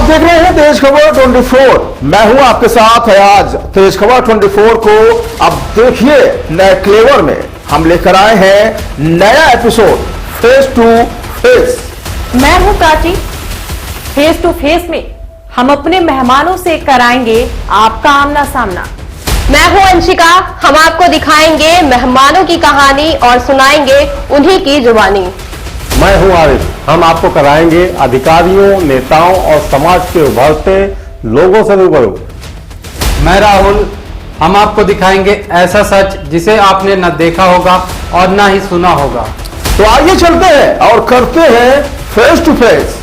देख रहे हैं तेज खबर 24। मैं हूं आपके साथ आज तेज खबर 24 को। अब देखिए नए क्लेवर में हम लेकर आए हैं नया एपिसोड फेस टू फेस। मैं हूं प्राची। फेस टू फेस में हम अपने मेहमानों से कराएंगे आपका आमना सामना। मैं हूं अंशिका। हम आपको दिखाएंगे मेहमानों की कहानी और सुनाएंगे उन्हीं की जुबानी। मैं हूं आरिफ। हम आपको कराएंगे अधिकारियों, नेताओं और समाज के उभरते लोगों से रूबरू। मैं राहुल। हम आपको दिखाएंगे ऐसा सच जिसे आपने न देखा होगा और न ही सुना होगा। तो आइए चलते हैं और करते हैं फेस टू फेस।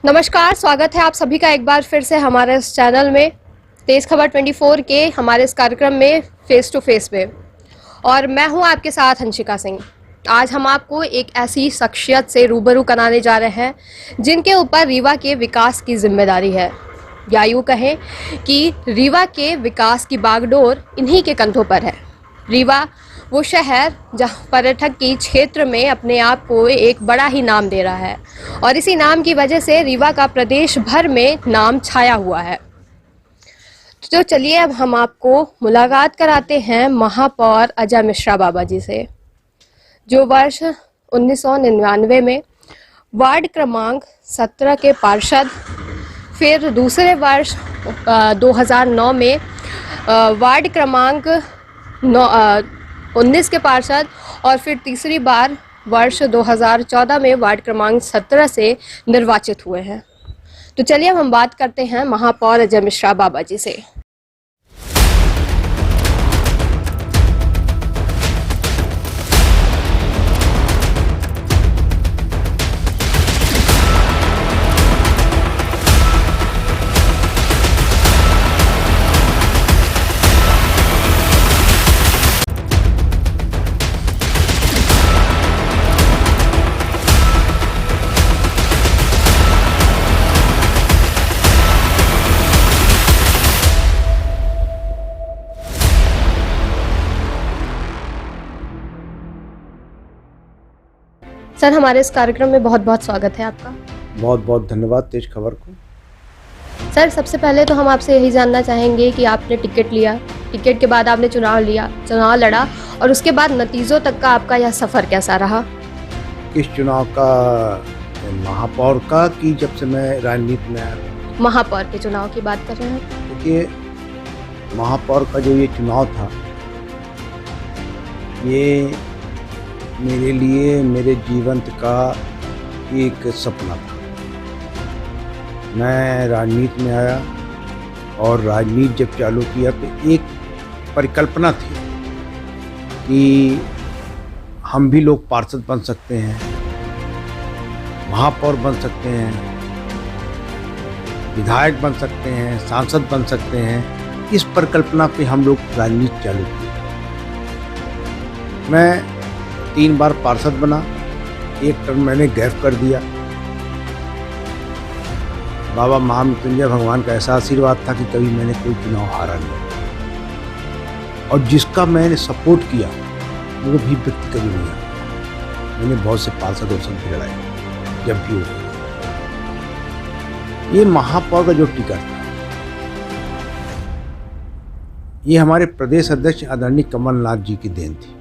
नमस्कार, स्वागत है आप सभी का एक बार फिर से हमारे इस चैनल में तेज खबर 24 के हमारे इस कार्यक्रम में फेस टू फेस पे। और मैं हूं आपके साथ अंशिका सिंह। आज हम आपको एक ऐसी शख्सियत से रूबरू कराने जा रहे हैं जिनके ऊपर रीवा के विकास की जिम्मेदारी है, या यूँ कहें कि रीवा के विकास की बागडोर इन्हीं के कंधों पर है। रीवा वो शहर जहाँ पर्यटक की क्षेत्र में अपने आप को एक बड़ा ही नाम दे रहा है और इसी नाम की वजह से रीवा का प्रदेश भर में नाम छाया हुआ है। तो चलिए अब हम आपको मुलाकात कराते हैं महापौर अजय मिश्रा बाबा जी से, जो वर्ष 1999 में वार्ड क्रमांक 17 के पार्षद, फिर दूसरे वर्ष 2009 में वार्ड क्रमांक 19 के पार्षद और फिर तीसरी बार वर्ष 2014 में वार्ड क्रमांक 17 से निर्वाचित हुए हैं। तो चलिए अब हम बात करते हैं महापौर अजय मिश्रा बाबा जी से। सर, हमारे इस कार्यक्रम में बहुत बहुत स्वागत है आपका। बहुत बहुत धन्यवाद तेज खबर को। सर, सबसे पहले तो हम आपसे यही जानना चाहेंगे कि आपने टिकट लिया, टिकट के बाद आपने चुनाव लड़ा और उसके बाद नतीजों तक का आपका यह सफ़र कैसा रहा? किस चुनाव का? महापौर का कि जब से मैं राजनीति में आया? महापौर के चुनाव की बात कर रहे हैं। देखिए, महापौर का जो ये चुनाव था, ये मेरे लिए मेरे जीवन का एक सपना था। मैं राजनीति में आया और राजनीति जब चालू किया तो एक परिकल्पना थी कि हम भी लोग पार्षद बन सकते हैं, महापौर बन सकते हैं, विधायक बन सकते हैं, सांसद बन सकते हैं। इस परिकल्पना पे हम लोग राजनीति चालू की। मैं 3 बार पार्षद बना, एक टर्म मैंने गैप कर दिया। बाबा महामृत्युंजय भगवान का ऐसा आशीर्वाद था कि कभी मैंने कोई चुनाव हारा नहीं, और जिसका मैंने सपोर्ट किया वो भी व्यक्ति कभी नहीं हारा। मैंने बहुत से पार्षदों से भी लड़ाई जब भी हो। ये महापौर का जो टिकट था, ये हमारे प्रदेश अध्यक्ष आदरणीय कमलनाथ जी की देन थी।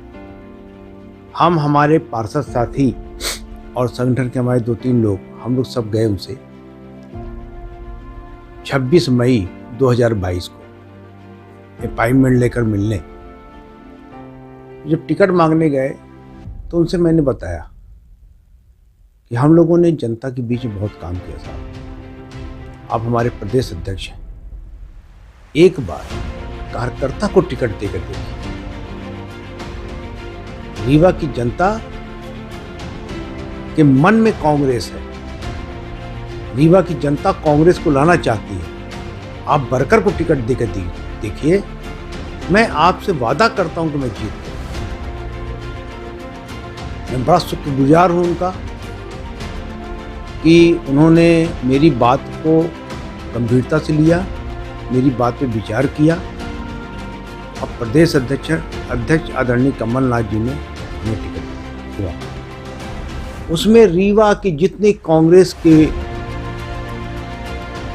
हम हमारे पार्षद साथी और संगठन के हमारे 2-3 लोग, हम लोग सब गए उनसे 26 मई 2022 को अपॉइंटमेंट लेकर मिलने। जब टिकट मांगने गए तो उनसे मैंने बताया कि हम लोगों ने जनता के बीच में बहुत काम किया साहब, आप हमारे प्रदेश अध्यक्ष हैं, एक बार कार्यकर्ता को टिकट देकर देखिए। रीवा की जनता के मन में कांग्रेस है। रीवा की जनता कांग्रेस को लाना चाहती है। आप वर्कर को टिकट देकर देखिए, मैं आपसे वादा करता हूं कि मैं जीत दूंगा। मैं बड़ा शुक्रगुजार हूं उनका कि उन्होंने मेरी बात को गंभीरता से लिया, मेरी बात पे विचार किया। अब प्रदेश अध्यक्ष आदरणीय कमलनाथ जी ने हमें टिकट दिया। उसमें रीवा के जितने कांग्रेस के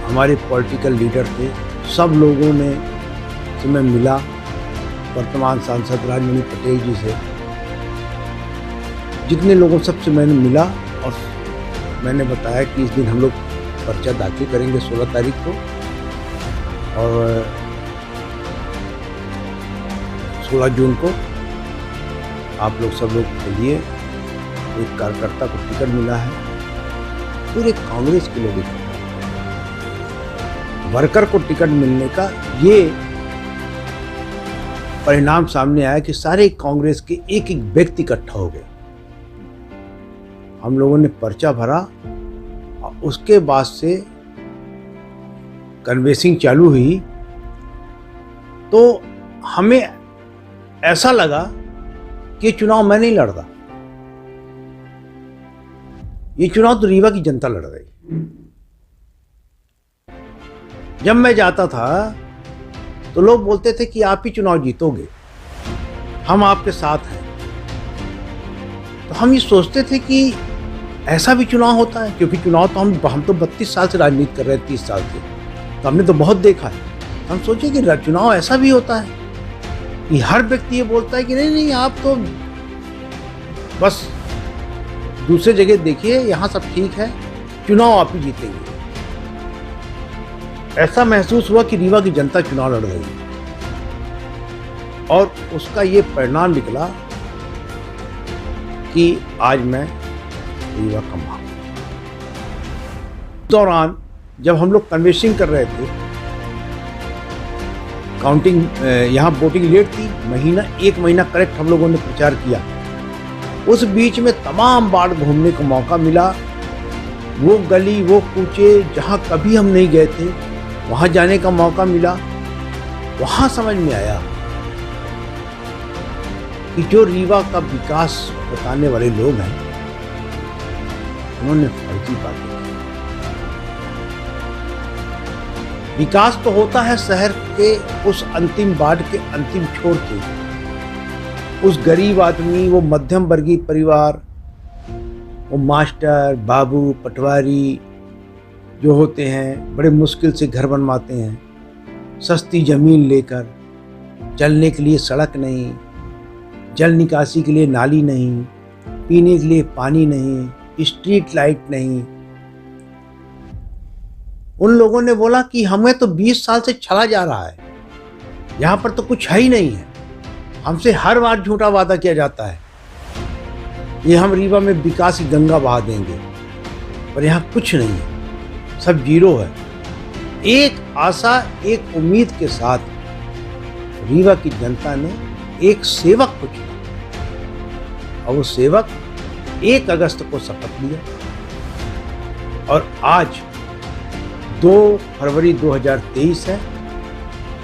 हमारे पॉलिटिकल लीडर थे, सब लोगों ने से मैं मिला, वर्तमान सांसद राजमणि पटेल जी से, जितने लोगों सबसे मैंने मिला और मैंने बताया कि इस दिन हम लोग पर्चा दाखिल करेंगे 16 तारीख को, और 16 जून को आप लोग सब लोग के लिए एक कार्यकर्ता को टिकट मिला है। पूरे कांग्रेस के लोग वर्कर को टिकट मिलने का ये परिणाम सामने आया कि सारे कांग्रेस के एक एक व्यक्ति इकट्ठा हो गए। हम लोगों ने पर्चा भरा और उसके बाद से कन्वेंसिंग चालू हुई, तो हमें ऐसा लगा कि ये चुनाव मैं नहीं लड़ रहा, ये चुनाव तो रीवा की जनता लड़ रही। जब मैं जाता था तो लोग बोलते थे कि आप ही चुनाव जीतोगे, हम आपके साथ हैं। तो हम ये सोचते थे कि ऐसा भी चुनाव होता है, क्योंकि चुनाव तो हम तो 32 साल से राजनीति कर रहे हैं, 30 साल से, तो हमने तो बहुत देखा है। हम सोचे कि चुनाव ऐसा भी होता है कि हर व्यक्ति ये बोलता है कि नहीं नहीं आप तो बस दूसरे जगह देखिए, यहाँ सब ठीक है, चुनाव आप ही जीतेंगे। ऐसा महसूस हुआ कि रीवा की जनता चुनाव लड़ रही है और उसका ये परिणाम निकला कि आज मैं रीवा का महापौर। दौरान जब हम लोग कन्वेंसिंग कर रहे थे, काउंटिंग यहाँ वोटिंग लेट थी, एक महीना करेक्ट हम लोगों ने प्रचार किया। उस बीच में तमाम बार घूमने का मौका मिला। वो गली वो कूचे जहाँ कभी हम नहीं गए थे वहाँ जाने का मौका मिला। वहाँ समझ में आया कि जो रीवा का विकास बताने वाले लोग हैं उन्होंने फर्जी बातें की। विकास तो होता है शहर के उस अंतिम वार्ड के अंतिम छोर के, उस गरीब आदमी, वो मध्यम वर्गीय परिवार, वो मास्टर बाबू पटवारी जो होते हैं, बड़े मुश्किल से घर बनवाते हैं, सस्ती ज़मीन लेकर, चलने के लिए सड़क नहीं, जल निकासी के लिए नाली नहीं, पीने के लिए पानी नहीं, स्ट्रीट लाइट नहीं। उन लोगों ने बोला कि हमें तो 20 साल से चला जा रहा है, यहाँ पर तो कुछ है ही नहीं है, हमसे हर बार झूठा वादा किया जाता है, ये हम रीवा में विकास की गंगा बहा देंगे, पर यहाँ कुछ नहीं है, सब जीरो है। एक आशा एक उम्मीद के साथ रीवा की जनता ने एक सेवक को चुना और वो सेवक 1 अगस्त को शपथ लिया और आज 2 फरवरी 2023 है,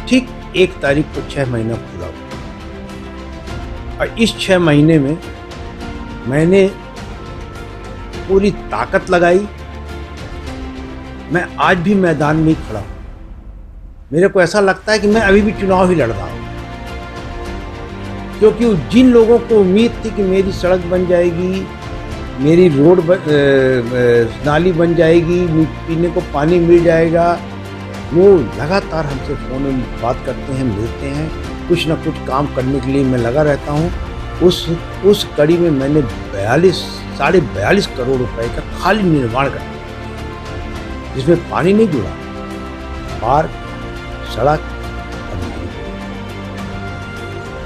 ठीक 1 तारीख को 6 महीना पूरा हुआ। और इस 6 महीने में मैंने पूरी ताकत लगाई। मैं आज भी मैदान में खड़ा हूँ। मेरे को ऐसा लगता है कि मैं अभी भी चुनाव ही लड़ रहा हूँ, क्योंकि जिन लोगों को उम्मीद थी कि मेरी सड़क बन जाएगी, मेरी रोड नाली बन जाएगी, पीने को पानी मिल जाएगा, वो लगातार हमसे फ़ोन में बात करते हैं, मिलते हैं, कुछ ना कुछ काम करने के लिए मैं लगा रहता हूँ। उस कड़ी में मैंने 42 करोड़ रुपए का खाली निर्माण कर दिया, जिसमें पानी नहीं जुड़ा, पार्क, सड़क और नाली।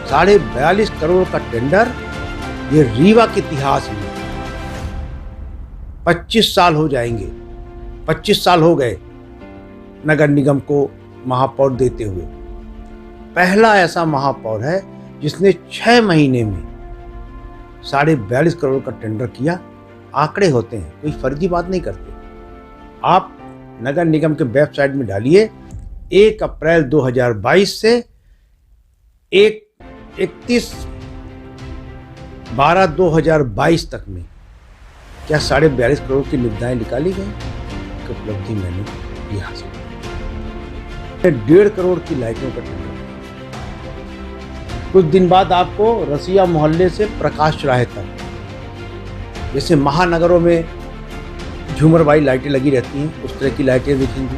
42.5 करोड़ का टेंडर, ये रीवा के इतिहास में 25 साल हो जाएंगे। 25 साल हो गए नगर निगम को महापौर देते हुए। पहला ऐसा महापौर है जिसने 6 महीने में 42.5 करोड़ का टेंडर किया। आंकड़े होते हैं, कोई फर्जी बात नहीं करते। आप नगर निगम के वेबसाइट में डालिए 1 अप्रैल 2022 से 31/12/2022 तक में क्या 42.5 करोड़ की निविदाएं निकाली गई। एक उपलब्धि मैंने ये हासिल की। 1.5 करोड़ की लाइटों का टेंडर। कुछ दिन बाद आपको रसिया मोहल्ले से प्रकाश चौराहे तक, जैसे महानगरों में झूमरबाई लाइटें लगी रहती हैं, उस तरह की लाइटें दिखेंगी।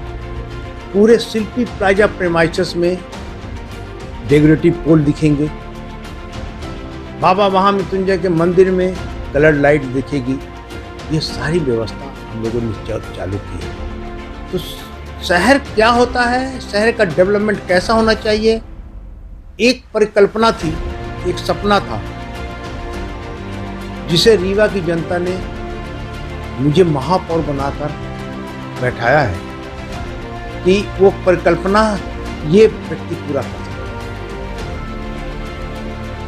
पूरे शिल्पी प्लाजा प्रेमाइसेस में डेकोरेटिव पोल दिखेंगे। बाबा महामृत्युंजय के मंदिर में कलर लाइट दिखेगी। ये सारी व्यवस्था हम लोगों ने चालू की है। तो शहर क्या होता है, शहर का डेवलपमेंट कैसा होना चाहिए, एक परिकल्पना थी, एक सपना था, जिसे रीवा की जनता ने मुझे महापौर बनाकर बैठाया है कि वो परिकल्पना ये व्यक्ति पूरा कर सके।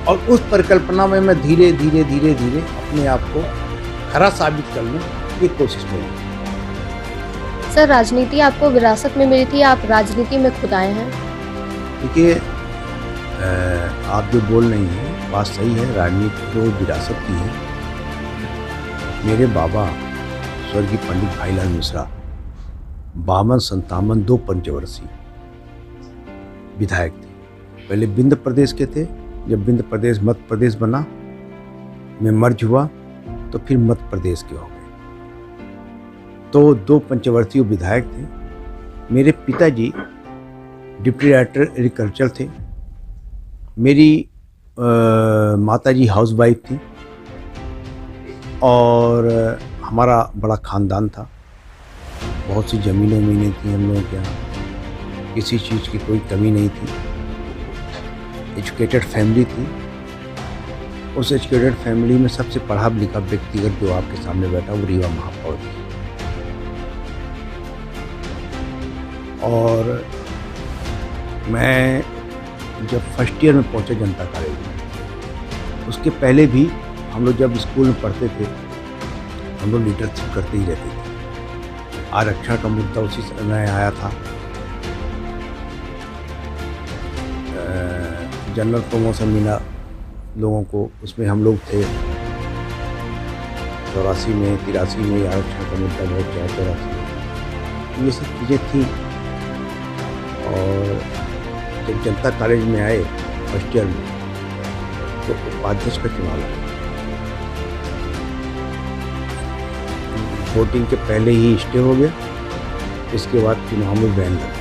और उस परिकल्पना में मैं धीरे धीरे धीरे धीरे अपने आप को खरा साबित कर लूँ, ये कोशिश करूँ। सर, राजनीति आपको विरासत में मिली थी, आप राजनीति में खुद आए हैं। देखिए, आप जो बोल रही हैं बात सही है, राजनीति जो विरासत की है। मेरे बाबा स्वर्गीय पंडित भाईलाल मिश्रा 52-57 2 पंचवर्षीय विधायक थे। पहले विंध्य प्रदेश के थे, जब विंध्य प्रदेश मध्य प्रदेश बना, में मर्ज हुआ, तो फिर मध्य प्रदेश के हो गए। तो 2 पंचवर्षीय विधायक थे। मेरे पिताजी डिप्टी डायरेक्टर एग्रीकल्चर थे। मेरी माताजी हाउसवाइफ थी और हमारा बड़ा ख़ानदान था। बहुत सी ज़मीनें मीनें थी हम लोगों के यहाँ, किसी चीज़ की कोई कमी नहीं थी। एजुकेटेड फैमिली थी। उस एजुकेटेड फैमिली में सबसे पढ़ा लिखा व्यक्तिगत जो आपके सामने बैठा वो रीवा महापौर थी। और मैं जब फर्स्ट ईयर में पहुंचा जनता कॉलेज में, उसके पहले भी हम लोग जब स्कूल में पढ़ते थे, हम लोग लीडरशिप करते ही रहते थे। आरक्षण का मुद्दा उसी समय आया था। जनरल प्रमोशन मिला लोगों को, उसमें हम लोग थे। 84 में 83 में आरक्षण का मुद्दा बहुत ज़्यादा था। ये सब चीज़ें थी। और जब जनता कॉलेज में आए फर्स्ट ईयर में, तो उपाध्यक्ष का चुनाव लगा। वोटिंग के पहले ही स्टे हो गया। इसके बाद चुनाव में बैन लग गया।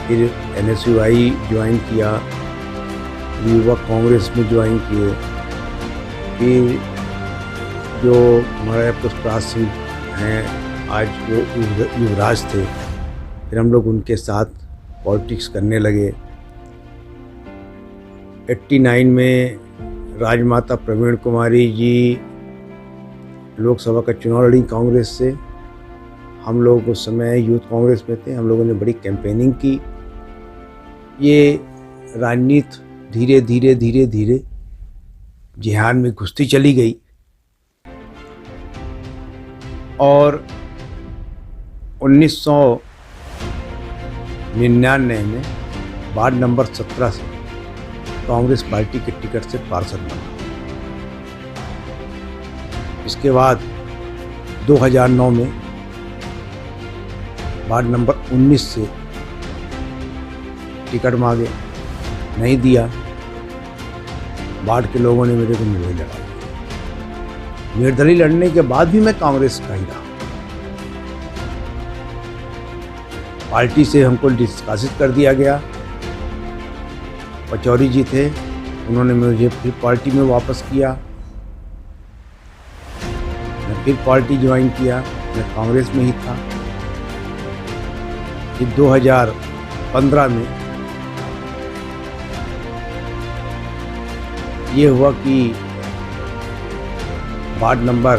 फिर NSUI ज्वाइन किया, युवा कांग्रेस में ज्वाइन किए। फिर जो हमारे पुष्पराज सिंह हैं, आज वो युवराज थे, फिर हम लोग उनके साथ पॉलिटिक्स करने लगे। 89 में राजमाता प्रवीण कुमारी जी लोकसभा का चुनाव लड़ी कांग्रेस से। हम लोग उस समय यूथ कांग्रेस में थे। हम लोगों ने बड़ी कैंपेनिंग की। ये राजनीति धीरे धीरे धीरे धीरे जिहाद में घुसती चली गई। और 1999 में वार्ड नंबर 17 से कांग्रेस पार्टी के टिकट से पार्षद बना। इसके बाद 2009 में वार्ड नंबर 19 से टिकट मांगे, नहीं दिया। वार्ड के लोगों ने मेरे को निर्दलीय लड़ा। निर्दलीय लड़ने के बाद भी मैं कांग्रेस का ही रहा। पार्टी से हमको निष्कासित कर दिया गया। पचौरी जी थे, उन्होंने मुझे फिर पार्टी में वापस किया। मैं फिर पार्टी ज्वाइन किया। मैं कांग्रेस में ही था। फिर 2015 में ये हुआ कि वार्ड नंबर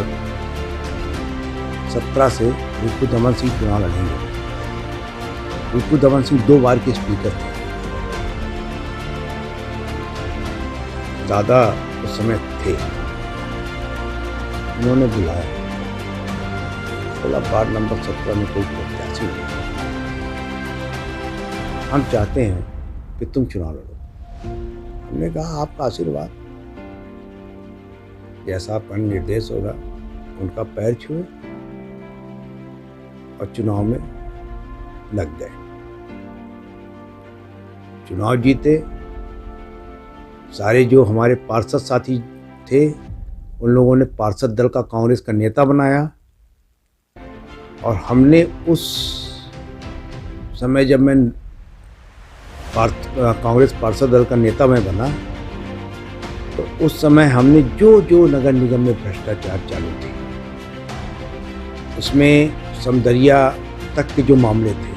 17 से रिपु दमन सिंह चुनाव लड़ेंगे। रिपु दमन सिंह 2 बार के स्पीकर थे। दादा उस समय थे, उन्होंने बुलाया, बोला वार्ड नंबर 17 में कोई प्रत्याशी नहीं, हम चाहते हैं कि तुम चुनाव लड़ो। हमने कहा आपका आशीर्वाद, जैसा आपका निर्देश होगा। उनका पैर छुए और चुनाव में लग गए, चुनाव जीते। सारे जो हमारे पार्षद साथी थे उन लोगों ने पार्षद दल का कांग्रेस का नेता बनाया, और हमने उस समय जब मैं कांग्रेस पार्षद दल का नेता मैं बना, तो उस समय हमने जो जो नगर निगम में भ्रष्टाचार चालू थे, उसमें समदरिया तक के जो मामले थे,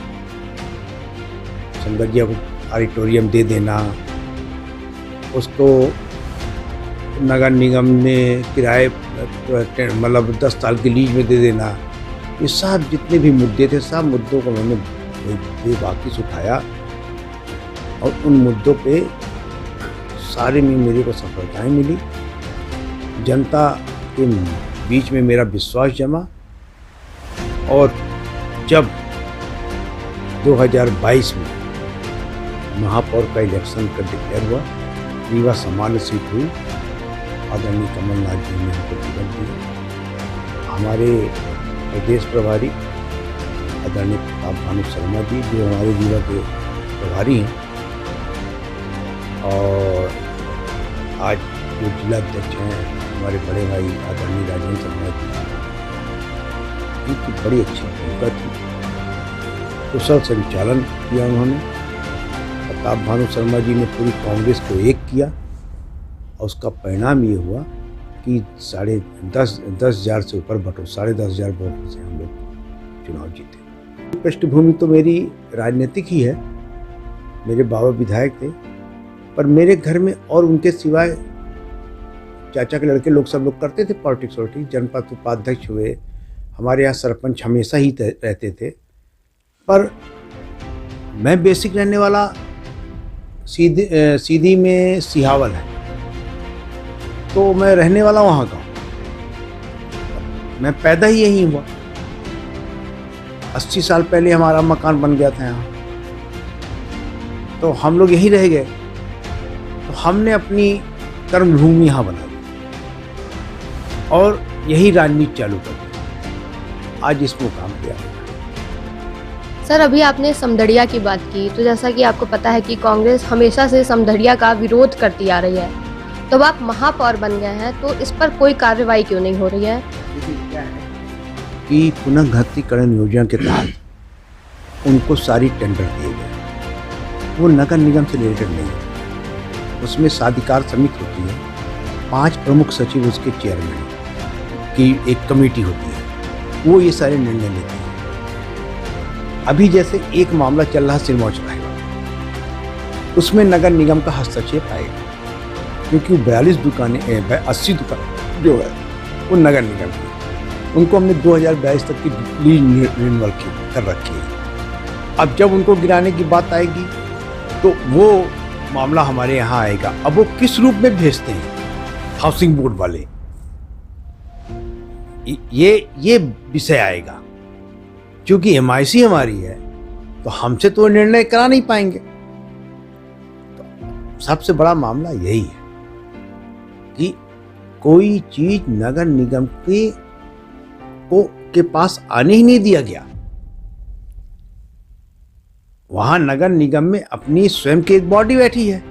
समदरिया को ऑडिटोरियम दे देना, उसको नगर निगम ने किराए मतलब 10 साल की लीज में दे देना, ये सब जितने भी मुद्दे थे सब मुद्दों को मैंने बेबाकी से उठाया, और उन मुद्दों पे सारे में मेरे को सफलताएं मिली। जनता के बीच में मेरा विश्वास जमा, और जब 2022 में महापौर का इलेक्शन का डिक्लेयर हुआ, रीवा सामान्य सीट हुई, आदरणीय कमलनाथ जी ने हमको टिकट दिया। हमारे प्रदेश प्रभारी आदरणीय प्रताप भानु शर्मा जी, जो हमारे रीवा के प्रभारी हैं, और आज जो जिला अध्यक्ष हैं हमारे बड़े भाई आदरणीय राजेंद्र शर्मा जी, इनकी बड़ी अच्छी भूमिका थी, कुशल संचालन किया उन्होंने। प्रताप भानु शर्मा जी ने पूरी कांग्रेस को एक किया, और उसका परिणाम ये हुआ कि 10,500 से ऊपर वोटों, 10,500 वोटों से हम लोग चुनाव जीते। पृष्ठभूमि तो मेरी राजनीतिक ही है, मेरे बाबा विधायक थे, पर मेरे घर में और उनके सिवाय चाचा के लड़के लोग सब लोग करते थे पॉलिटिक्स वॉलिटिक्स। जनपद उपाध्यक्ष हुए, हमारे यहाँ सरपंच हमेशा ही रहते थे, पर मैं बेसिक रहने वाला सीधी में सिहावल है, तो मैं रहने वाला वहाँ का, मैं पैदा ही यहीं हुआ। 80 साल पहले हमारा मकान बन गया था यहाँ, तो हम लोग यहीं रह गए, तो हमने अपनी कर्मभूमि यहाँ बना ली और यही राजनीति चालू कर दी। आज इस मुकाम पे आ गए। सर, अभी आपने समदड़िया की बात की, तो जैसा कि आपको पता है कि कांग्रेस हमेशा से समदड़िया का विरोध करती आ रही है, तो अब आप महापौर बन गए हैं, तो इस पर कोई कार्रवाई क्यों नहीं हो रही है? क्या है कि पुनर्गठनीकरण योजना के तहत उनको सारी टेंडर दिए गए, वो नगर निगम से रिलेटेड नहीं है। उसमें साधिकार समिति होती है, 5 प्रमुख सचिव उसके चेयरमैन की एक कमेटी होती है, वो ये सारे निर्णय लेते हैं। अभी जैसे एक मामला चल रहा सिरमौर चौराहे, उसमें नगर निगम का हस्तक्षेप आएगा, क्योंकि 42 दुकानें 80 दुकान जो है वो नगर निगम की, उनको हमने 2022 तक की लीज रिन्यूअल कर रखी है। अब जब उनको गिराने की बात आएगी तो वो मामला हमारे यहाँ आएगा। अब वो किस रूप में भेजते हैं हाउसिंग बोर्ड वाले, ये विषय आएगा। क्योंकि MIC हमारी है तो हमसे तो निर्णय करा नहीं पाएंगे। तो सबसे बड़ा मामला यही है कि कोई चीज नगर निगम के पास आने ही नहीं दिया गया। वहां नगर निगम में अपनी स्वयं की एक बॉडी बैठी है।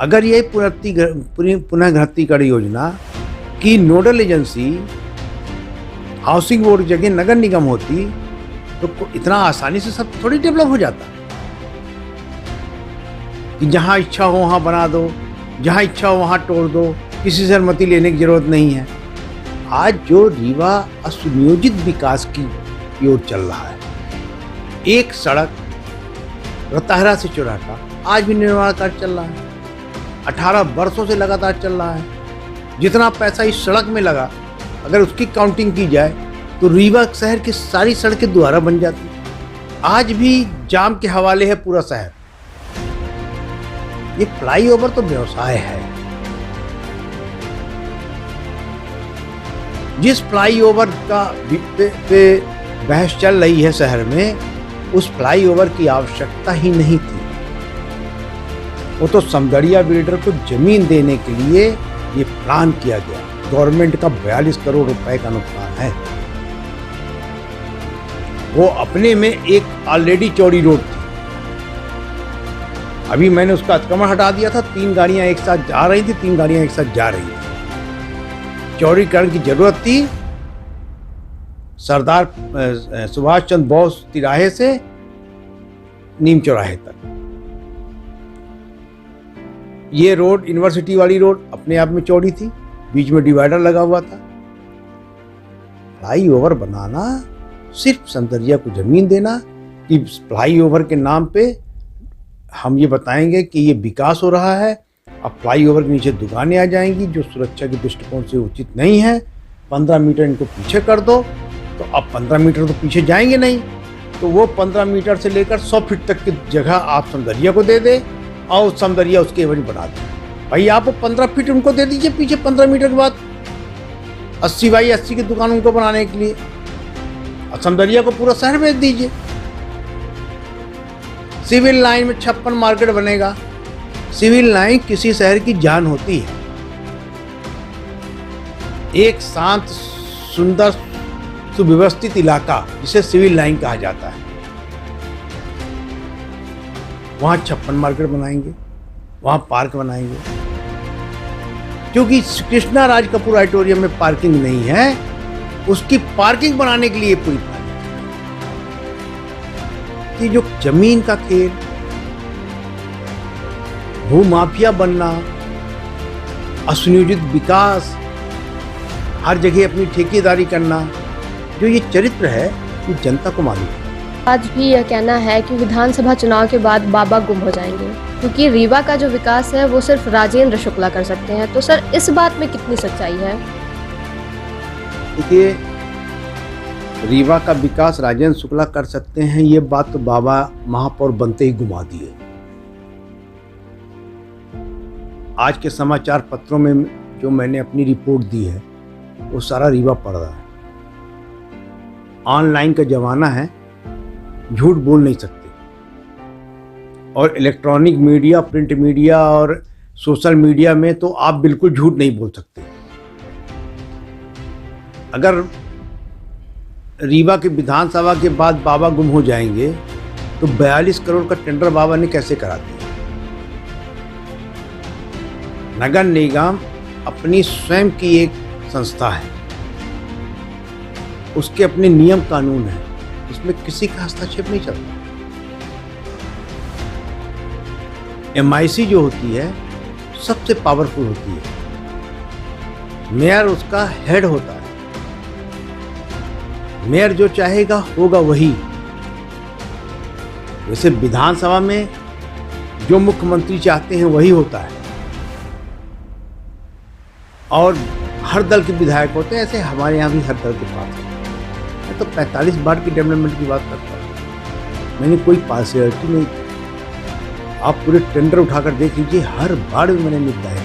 अगर ये पुनर्गठनीकरण योजना की नोडल एजेंसी हाउसिंग बोर्ड की जगह नगर निगम होती तो इतना आसानी से सब थोड़ी डेवलप हो जाता कि जहां इच्छा हो वहां बना दो, जहां इच्छा हो वहां तोड़ दो, किसी से अनुमति लेने की जरूरत नहीं है। आज जो रीवा असुनियोजित विकास की ओर चल रहा है, एक सड़क रताहरा से चौराहा आज भी निर्माण कार्य चल रहा है, 18 वर्षों से लगातार चल रहा है। जितना पैसा इस सड़क में लगा, अगर उसकी काउंटिंग की जाए तो रीवा शहर की सारी सड़कें दोबारा बन जाती। आज भी जाम के हवाले है पूरा शहर। ये फ्लाईओवर तो व्यवसाय है, जिस फ्लाईओवर का पे बहस चल रही है शहर में, उस फ्लाईओवर की आवश्यकता ही नहीं थी। वो तो समदड़िया बिल्डर को जमीन देने के लिए ये प्लान किया गया। गवर्नमेंट का 42 करोड़ रुपए का नुकसान है। वो अपने में एक ऑलरेडी चौड़ी रोड थी। अभी मैंने उसका अतिक्रमण हटा दिया था, 3 गाड़ियां एक साथ जा रही थी, 3 गाड़ियां एक साथ जा रही थी। चौड़ीकरण की जरूरत थी। सरदार सुभाष चंद्र बोस तिराहे से नीम चौराहे तक ये रोड, यूनिवर्सिटी वाली रोड, अपने आप में चौड़ी थी, बीच में डिवाइडर लगा हुआ था। फ्लाईओवर बनाना, सिर्फ संतरिया को जमीन देना कि फ्लाईओवर के नाम पे हम ये बताएंगे कि ये विकास हो रहा है। अब फ्लाईओवर के नीचे दुकानें आ जाएंगी जो सुरक्षा के दृष्टिकोण से उचित नहीं है। 15 मीटर इनको पीछे कर दो, तो अब 15 मीटर तो पीछे जाएंगे नहीं, तो वो 15 मीटर से लेकर 100 फीट तक की जगह आप समदरिया को दे दे और समदरिया उसके एवज बना दे। भाई आप 15 फीट उनको दे दीजिए पीछे, 15 मीटर के बाद 80 बाई 80 की दुकान उनको बनाने के लिए, और समदरिया को पूरा शहर बेच दीजिए। सिविल लाइन में 56 मार्केट बनेगा। सिविल लाइन किसी शहर की जान होती है। एक शांत, सुंदर, सुव्यवस्थित इलाका जिसे सिविल लाइन कहा जाता है, वहां 56 मार्केट बनाएंगे, वहां पार्क बनाएंगे। क्योंकि कृष्णा राज कपूर ऑडिटोरियम में पार्किंग नहीं है, उसकी पार्किंग बनाने के लिए पूरी प्लानिंग। कि जो जमीन का खेल, भूमाफिया बनना, असुनियोजित विकास, हर जगह अपनी ठेकेदारी करना, जो ये चरित्र है, ये जनता को मालूम है। आज भी यह कहना है कि विधानसभा चुनाव के बाद बाबा गुम हो जाएंगे, क्योंकि रीवा का जो विकास है वो सिर्फ राजेंद्र शुक्ला कर सकते हैं। तो सर, इस बात में कितनी सच्चाई है? देखिए, रीवा का विकास राजेंद्र शुक्ला कर सकते हैं, ये बात तो बाबा महापौर बनते ही घुमा दिए। आज के समाचार पत्रों में जो मैंने अपनी रिपोर्ट दी है, वो सारा रीवा पढ़ रहा है। ऑनलाइन का जमाना है, झूठ बोल नहीं सकते। और इलेक्ट्रॉनिक मीडिया, प्रिंट मीडिया और सोशल मीडिया में तो आप बिल्कुल झूठ नहीं बोल सकते। अगर रीवा के विधानसभा के बाद बाबा गुम हो जाएंगे, तो 42 करोड़ का टेंडर बाबा ने कैसे करा दिया? नगर निगम अपनी स्वयं की एक संस्था है, उसके अपने नियम कानून है, उसमें किसी का हस्तक्षेप नहीं चलता। MIC जो होती है सबसे पावरफुल होती है। मेयर उसका हेड होता है। मेयर जो चाहेगा होगा वही। वैसे विधानसभा में जो मुख्यमंत्री चाहते हैं वही होता है, और हर दल के विधायक होते हैं। ऐसे हमारे यहाँ भी हर दल के पास है। मैं तो 45 वार्ड की डेवलपमेंट की बात करता हूँ, मैंने कोई पार्शियलिटी नहीं की। आप पूरे टेंडर उठाकर देख लीजिए, हर वार्ड में मैंने निपटाया।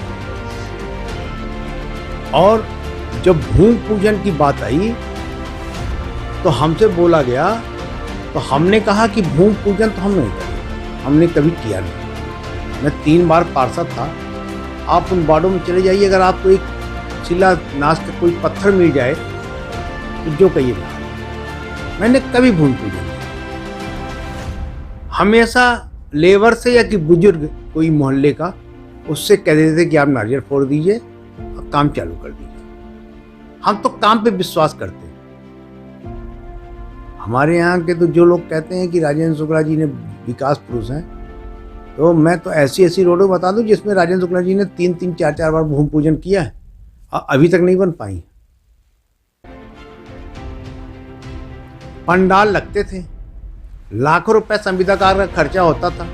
और जब भूमि पूजन की बात आई तो हमसे बोला गया, तो हमने कहा कि भूमि पूजन तो हम नहीं करेंगे, हमने कभी किया नहीं। मैं 3 बार पार्षद था। आप उन वार्डों में चले जाइए, अगर आपको एक शिलान्यास का कोई पत्थर मिल जाए तो जो कहिए ना, मैंने कभी भूमि पूजन नहीं। हमेशा लेबर से या कि बुजुर्ग कोई मोहल्ले का, उससे कह देते थे कि आप नारियल फोड़ दीजिए और काम चालू कर दीजिए। हम तो काम पे विश्वास करते हैं। हमारे यहाँ के तो जो लोग कहते हैं कि राजेंद्र शुक्ला जी ने विकास पुरुष हैं, तो मैं तो ऐसी ऐसी रोडें बता दूं जिसमें राजेंद्र शुक्ला जी ने 3-3, 4-4 बार भूमि पूजन किया है और अभी तक नहीं बन पाई। पंडाल लगते थे, लाखों रुपए संविदाकार का खर्चा होता था,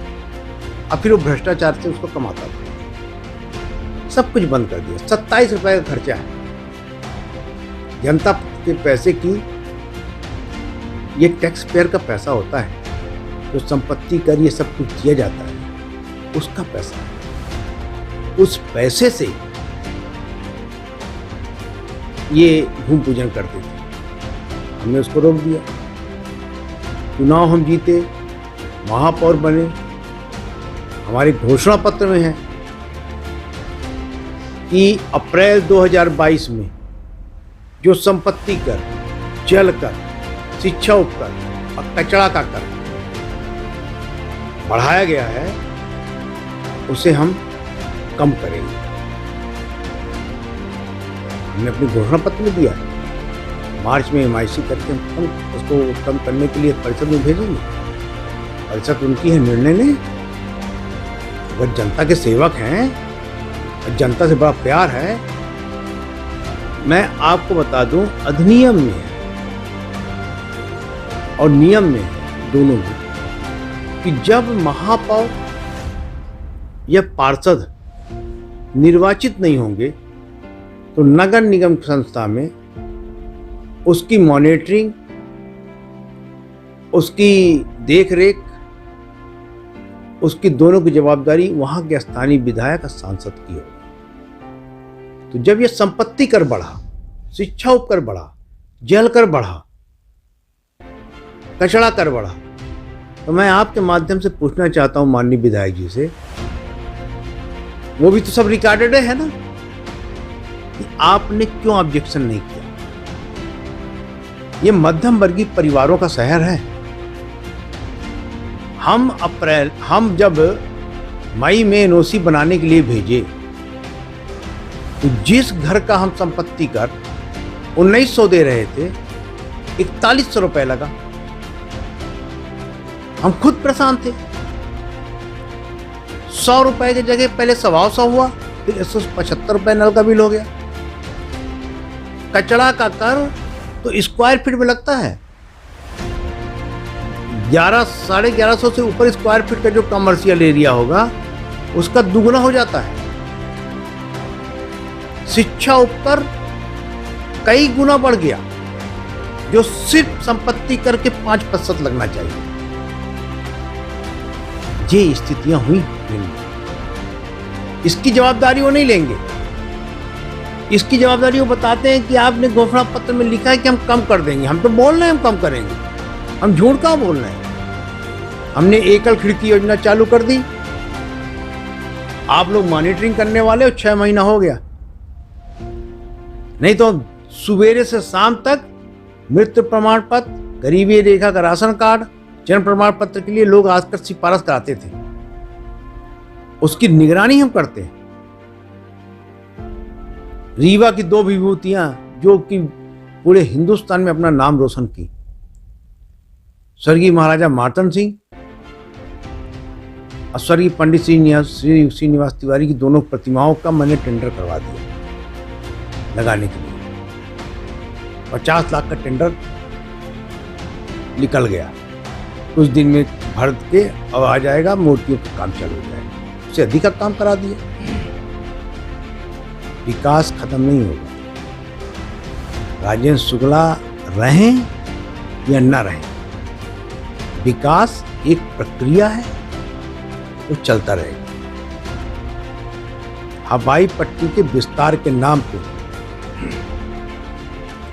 और फिर वो भ्रष्टाचार से उसको कमाता था। सब कुछ बंद कर दिया। 27 रुपए का खर्चा है। जनता के पैसे की, ये टैक्स पेयर का पैसा होता है, जो संपत्ति कर ये सब कुछ दिया जाता है, उसका पैसा है। उस पैसे से ये भूमि पूजन करते थे। हमने उसको रोक दिया। चुनाव हम जीते, महापौर बने, हमारे घोषणा पत्र में है कि अप्रैल 2022 में जो संपत्ति कर, जल कर, शिक्षा उपकर और कचरा का कर बढ़ाया गया है, उसे हम कम करेंगे। हमने अपने घोषणा पत्र में दिया, मार्च में MIC करके हम उसको कम करने के लिए परिषद में भेजेंगे। परिषद उनकी है, निर्णय नहीं। अगर जनता के सेवक हैं और जनता से बड़ा प्यार है, मैं आपको बता दूं, अधिनियम में है और नियम में है, दोनों में, कि जब महापौर या पार्षद निर्वाचित नहीं होंगे तो नगर निगम संस्था में उसकी मॉनिटरिंग, उसकी देखरेख, उसकी दोनों की जवाबदारी वहां के स्थानीय विधायक और सांसद की होगी। तो जब यह संपत्ति कर बढ़ा, शिक्षा उपकर बढ़ा, जल कर बढ़ा, कचरा कर बढ़ा, तो मैं आपके माध्यम से पूछना चाहता हूं माननीय विधायक जी से, वो भी तो सब रिकॉर्डेड है ना, कि आपने क्यों ऑब्जेक्शन नहीं किया? ये मध्यम वर्गीय परिवारों का शहर है। हम जब मई में NOC बनाने के लिए भेजे, तो जिस घर का हम संपत्ति कर 1900 दे रहे थे, 4100 रुपए लगा। हम खुद परेशान थे। 100 रुपए की जगह पहले 125 हुआ, फिर 175 रुपए नल का बिल हो गया। कचरा का कर तो स्क्वायर फीट में लगता है। 1100-1150 से ऊपर स्क्वायर फीट का जो कमर्शियल एरिया होगा, उसका दुगना हो जाता है। शिक्षा ऊपर कई गुना बढ़ गया, जो सिर्फ संपत्ति करके 5% लगना चाहिए। ये स्थितियां हुई। इसकी जवाबदारी वो नहीं लेंगे। इसकी जवाबदारी वो बताते हैं कि आपने घोषणा पत्र में लिखा है कि हम कम कर देंगे। हम तो बोल रहे हैं हम कम करेंगे, हम झूठ कहाँ बोल रहे हैं। हमने एकल खिड़की योजना चालू कर दी। आप लोग मॉनिटरिंग करने वाले हो, 6 महीना हो गया। नहीं तो सुबेरे से शाम तक मृत्यु प्रमाण पत्र, गरीबी रेखा का राशन कार्ड, जन्म प्रमाण पत्र के लिए लोग आजकल सिफारिश कराते थे। उसकी निगरानी हम करते हैं। रीवा की 2 विभूतियां जो कि पूरे हिंदुस्तान में अपना नाम रोशन की, स्वर्गीय महाराजा मार्तंड सिंह और स्वर्गीय पंडित श्रीनिवास तिवारी की दोनों प्रतिमाओं का मैंने टेंडर करवा दिया लगाने के लिए। 50 लाख का टेंडर निकल गया। कुछ दिन में भर के अब आ जाएगा, मूर्तियों का काम चालू हो जाएगा। उससे अधिक का काम करा दिया। विकास खत्म नहीं होगा। राजेंद्र शुक्ला रहें या न रहें, विकास एक प्रक्रिया है, वो चलता रहेगा। हवाई पट्टी के विस्तार के नाम पे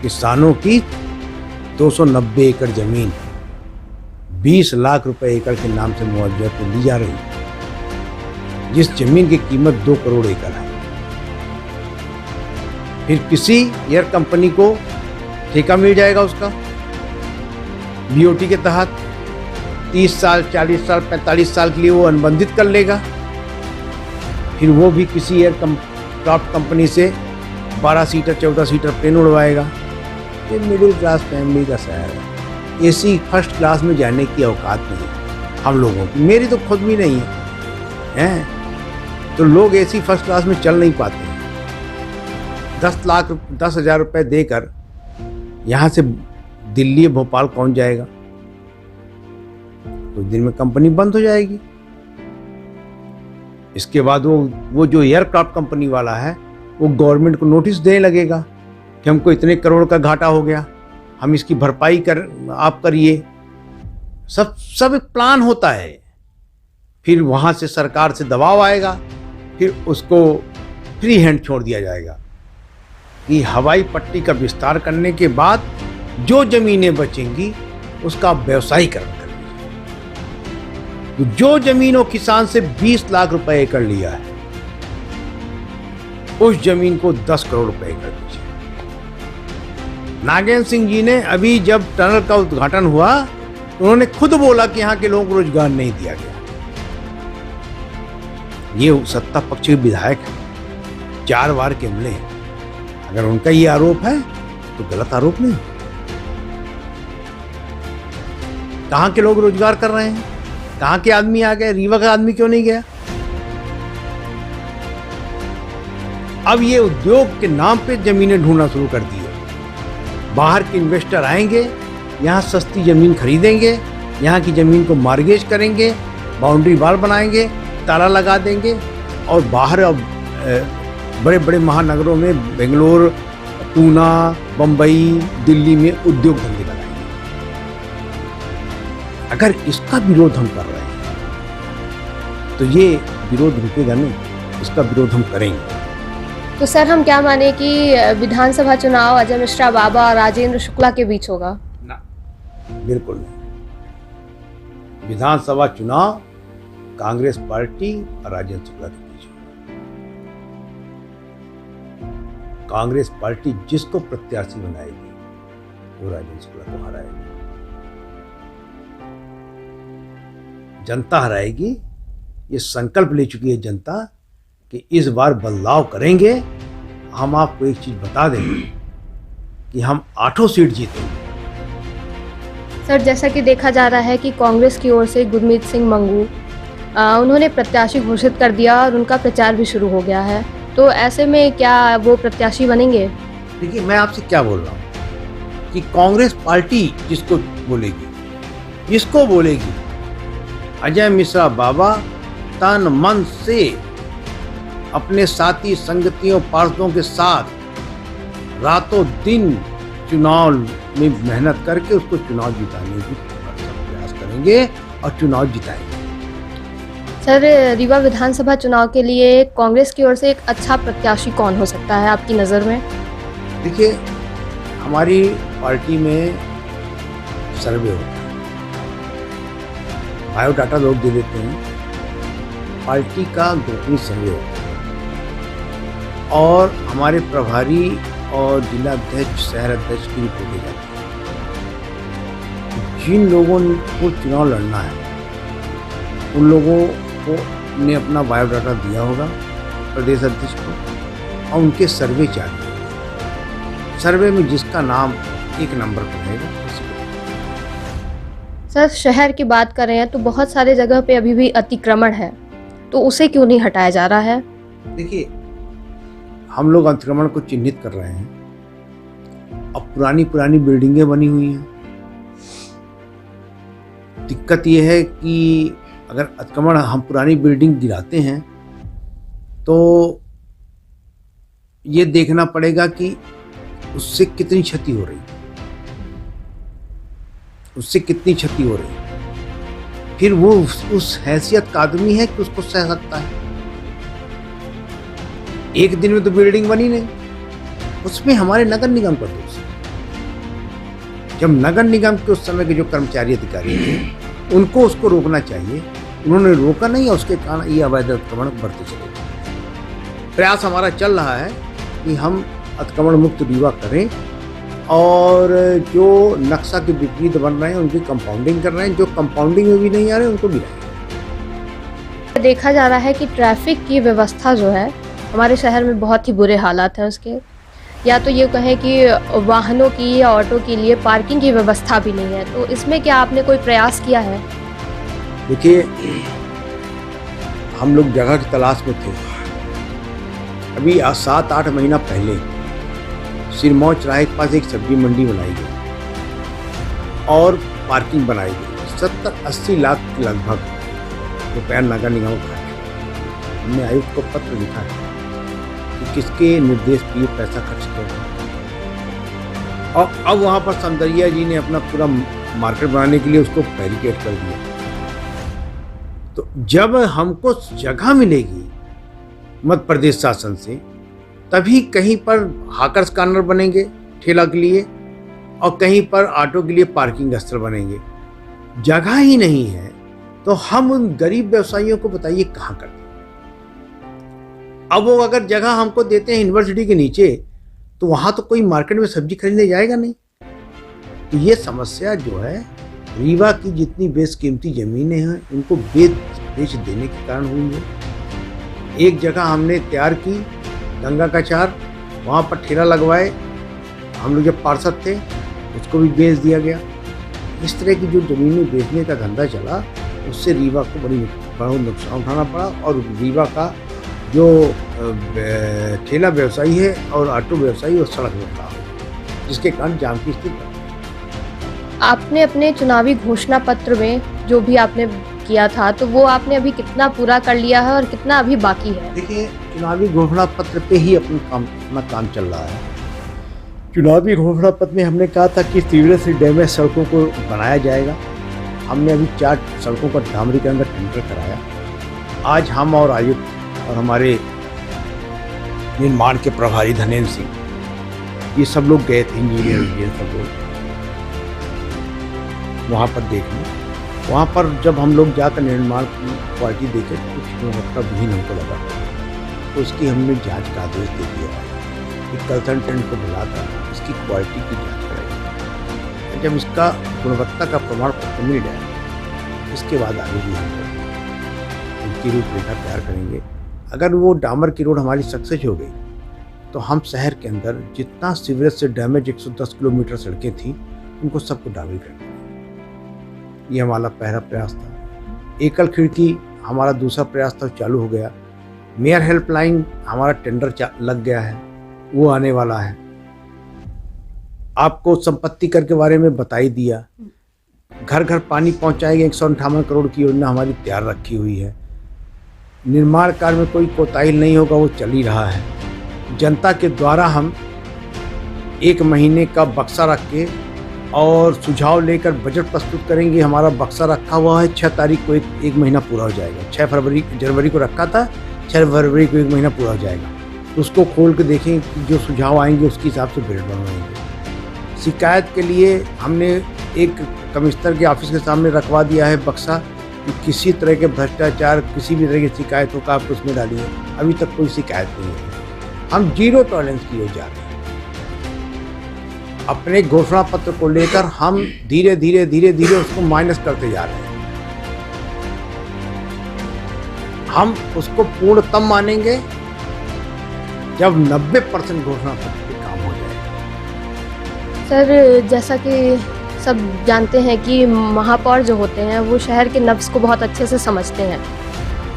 किसानों की 290 एकड़ जमीन 20 लाख रुपए एकड़ के नाम से मुआवजा पे ली जा रही, जिस जमीन की कीमत 2 करोड़ एकड़ है। फिर किसी एयर कंपनी को ठेका मिल जाएगा उसका, BOT के तहत 30 साल, 40 साल, 45 साल के लिए वो अनुबंधित कर लेगा। फिर वो भी किसी एयरक्राफ्ट कंपनी से 12 सीटर 14 सीटर प्लेन उड़वाएगा। ये मिडिल क्लास फैमिली का शहर है। AC फर्स्ट क्लास में जाने की औकात नहीं हम लोगों की, मेरी तो खुद भी नहीं है, तो लोग AC फर्स्ट क्लास में चल नहीं पाते हैं। 10,000 रुपए देकर यहाँ से दिल्ली भोपाल कौन जाएगा? कुछ दिन में कंपनी बंद हो जाएगी। इसके बाद वो जो एयरक्राफ्ट कंपनी वाला है, वो गवर्नमेंट को नोटिस देने लगेगा कि हमको इतने करोड़ का घाटा हो गया, हम इसकी भरपाई आप करिए। सब एक प्लान होता है। फिर वहां से सरकार से दबाव आएगा, फिर उसको फ्री हैंड छोड़ दिया जाएगा। कि हवाई पट्टी का विस्तार करने के बाद जो जमीनें बचेंगी उसका व्यवसायीकरण कर लीजिए। जो जमीनों किसान से 20 लाख रुपए एकड़ लिया है, उस जमीन को 10 करोड़ रुपए एकड़ दीजिए। नागेंद्र सिंह जी ने अभी जब टनल का उद्घाटन हुआ, उन्होंने खुद बोला कि यहाँ के लोगों को रोजगार नहीं दिया गया। ये सत्ता पक्ष के विधायक हैं, 4 बार के मिले हैं। अगर उनका ये आरोप है तो गलत आरोप नहीं। कहां के लोग रोजगार कर रहे हैं, कहां के आदमी आ गए, रीवा का आदमी क्यों नहीं गया? अब ये उद्योग के नाम पे जमीनें ढूंढना शुरू कर दी है। बाहर के इन्वेस्टर आएंगे, यहां सस्ती जमीन खरीदेंगे, यहां की जमीन को मार्गेज करेंगे, बाउंड्री वाल बनाएंगे, ताला लगा देंगे और बाहर अब बड़े बड़े महानगरों में, बेंगलोर, पूना, बंबई, दिल्ली में उद्योग धंधे लगाएंगे। अगर इसका विरोध हम कर रहे हैं तो ये विरोध रुकेगा नहीं, इसका विरोध हम करेंगे। तो सर हम क्या माने कि विधानसभा चुनाव अजय मिश्रा बाबा और राजेंद्र शुक्ला के बीच होगा? ना, बिल्कुल नहीं। विधानसभा चुनाव कांग्रेस पार्टी और राजेंद्र शुक्ला के बीच होगा। कांग्रेस पार्टी जिसको प्रत्याशी बनाएगी वो राजेंद्र शुक्ला को हराएगी। जनता हराएगी, ये संकल्प ले चुकी है जनता कि इस बार बदलाव करेंगे। हम आपको एक चीज बता देंगे कि हम 8 सीट जीतेंगे। सर जैसा कि देखा जा रहा है कि कांग्रेस की ओर से गुरमीत सिंह मंगू उन्होंने प्रत्याशी घोषित कर दिया और उनका प्रचार भी शुरू हो गया है, तो ऐसे में क्या वो प्रत्याशी बनेंगे? देखिए, मैं आपसे क्या बोल रहा हूँ कि कांग्रेस पार्टी जिसको बोलेगी अजय मिश्रा बाबा तन मन से अपने साथी संगतियों पार्षदों के साथ रातों दिन चुनाव में मेहनत करके उसको चुनाव जिताने की प्रयास करेंगे और चुनाव जिताएंगे। सर रीवा विधानसभा चुनाव के लिए कांग्रेस की ओर से एक अच्छा प्रत्याशी कौन हो सकता है आपकी नज़र में? देखिए, हमारी पार्टी में सर्वे होता है, बायोडाटा लोग दे देते हैं, पार्टी का गोपनीय सर्वे होता है और हमारे प्रभारी और जिला अध्यक्ष, शहर अध्यक्ष की रिपोर्टें जाती है। जिन लोगों को चुनाव लड़ना है उन लोगों को ने अपना बायोडाटा दिया होगा प्रदेश अध्यक्ष को और उनके सर्वे चाहिए। सर्वे में जिसका नाम 1 नंबर पर रहेगा। सर शहर की बात कर रहे हैं तो बहुत सारे जगह पे अभी भी अतिक्रमण है, तो उसे क्यों नहीं हटाया जा रहा है? देखिए, हम लोग अतिक्रमण को चिन्हित कर रहे हैं। अब पुरानी बिल्डिंगें बनी हुई हैं। दिक्कत यह है कि अगर अतिक्रमण हम पुरानी बिल्डिंग गिराते हैं तो ये देखना पड़ेगा कि उससे कितनी क्षति हो रही, फिर वो उस हैसियत का आदमी है कि उसको सह सकता है। एक दिन में तो बिल्डिंग बनी नहीं, उसमें हमारे नगर निगम का दोष है। जब नगर निगम के उस समय के जो कर्मचारी अधिकारी थे उनको उसको रोकना चाहिए, उन्होंने रोका नहीं और उसके कारण ये अवैध अतिक्रमण बढ़ते चले गए। प्रयास हमारा चल रहा है कि हम अतिक्रमण मुक्त रीवा करें और जो नक्शा के विपरीत बन रहे हैं उनकी कंपाउंडिंग कर रहे हैं, जो कंपाउंडिंग में भी नहीं आ रहे उनको गिराएं। देखा जा रहा है कि ट्रैफिक की व्यवस्था जो है हमारे शहर में बहुत ही बुरे हालात हैं उसके, या तो ये कहें कि वाहनों की या ऑटो के लिए पार्किंग की व्यवस्था भी नहीं है, तो इसमें क्या आपने कोई प्रयास किया है? देखिए, हम लोग जगह की तलाश में थे। अभी 7-8 महीना पहले सिरमौर चौराहे के पास एक सब्जी मंडी बनाई गई और पार्किंग बनाई गई। 70-80 लाख के लगभग रुपया नगर निगम का खर्च। हमने आयुक्त को पत्र लिखा है कि किसके निर्देश पर ये पैसा खर्च किया। और अब वहाँ पर सौंदर्या जी ने अपना पूरा मार्केट बनाने के लिए उसको बैरिकेड कर दिया। तो जब हमको जगह मिलेगी मध्य प्रदेश शासन से तभी कहीं पर हाकर्स कॉर्नर बनेंगे ठेला के लिए, और कहीं पर ऑटो के लिए पार्किंग स्थल बनेंगे। जगह ही नहीं है तो हम उन गरीब व्यवसायियों को बताइए कहाँ करते। अब वो अगर जगह हमको देते हैं यूनिवर्सिटी के नीचे, तो वहां तो कोई मार्केट में सब्जी खरीदने जाएगा नहीं। तो ये समस्या जो है, रीवा की जितनी बेशकीमती जमीनें हैं उनको बेच देने के कारण हुई है। एक जगह हमने तैयार की गंगा का चार, वहाँ पर ठेला लगवाए, हम लोग जब पार्षद थे उसको भी बेच दिया गया। इस तरह की जो ज़मीनें बेचने का धंधा चला, उससे रीवा को बड़ा नुकसान उठाना पड़ा। और रीवा का जो ठेला व्यवसायी है और ऑटो व्यवसायी वो सड़क में खड़ा हो, जिसके कारण जाम की स्थिति। आपने अपने चुनावी घोषणा पत्र में जो भी आपने किया था, तो वो आपने अभी कितना पूरा कर लिया है और कितना अभी बाकी है? देखिए, चुनावी घोषणा पत्र पे ही अपना काम चल रहा है। चुनावी घोषणा पत्र में हमने कहा था कि सीवरेज से डैमेज सड़कों को बनाया जाएगा। हमने अभी 4 सड़कों का डामरीकरण का टेंडर कराया। आज हम और आयुक्त और हमारे निर्माण के प्रभारी धनेन्द्र सिंह, ये सब लोग गए थे, इंजीनियर सब लोग वहाँ पर देखने। वहाँ पर जब हम लोग जाकर निर्माण की क्वालिटी देखे तो कुछ गुणवत्ता विहीन हमको लगा, तो उसकी हमने जांच का आदेश दे दिया है कि कंसल्टेंट को बुलाकर इसकी क्वालिटी की जांच कराई। जब इसका गुणवत्ता का प्रमाण पत्र मिल जाए, इसके बाद आगे भी हम उनकी रूपरेखा तैयार करेंगे। अगर वो डामर की रोड हमारी सक्सेस हो गई, तो हम शहर के अंदर जितना सीवरेज से डैमेज 110 किलोमीटर सड़कें थी, उनको सबको डामरी कर देंगे। ये हमारा पहला प्रयास था। एकल खिड़की हमारा दूसरा प्रयास था, चालू हो गया। मेयर हेल्पलाइन हमारा टेंडर लग गया है, वो आने वाला है। आपको संपत्ति कर के बारे में बता ही दिया। घर घर पानी पहुंचाएंगे, 158 करोड़ की योजना हमारी तैयार रखी हुई है। निर्माण कार्य में कोई कोताही नहीं होगा, वो चल ही रहा है। जनता के द्वारा हम 1 महीने का बक्सा रख के और सुझाव लेकर बजट प्रस्तुत करेंगे। हमारा बक्सा रखा हुआ है, 6 तारीख को 1 महीना पूरा हो जाएगा। 6 जनवरी को रखा था, 6 फरवरी को 1 महीना पूरा हो जाएगा। उसको खोल के देखें कि जो सुझाव आएंगे उसके हिसाब से बजट बनवाएंगे। शिकायत के लिए हमने एक कमिश्नर के ऑफिस के सामने रखवा दिया है बक्सा कि किसी तरह के भ्रष्टाचार, किसी भी तरह की शिकायत हो का आप उसमें डालिए। अभी तक कोई शिकायत नहीं है। हम 0 टॉलरेंस की ओर जा रहे हैं। अपने घोषणा पत्र को लेकर हम धीरे धीरे उसको माइनस करते जा रहे हैं। हम उसको पूर्ण तब मानेंगे जब 90% घोषणा पत्र पे काम हो जाएगा। सर, जैसा कि सब जानते हैं कि महापौर जो होते हैं वो शहर के नब्ज़ को बहुत अच्छे से समझते हैं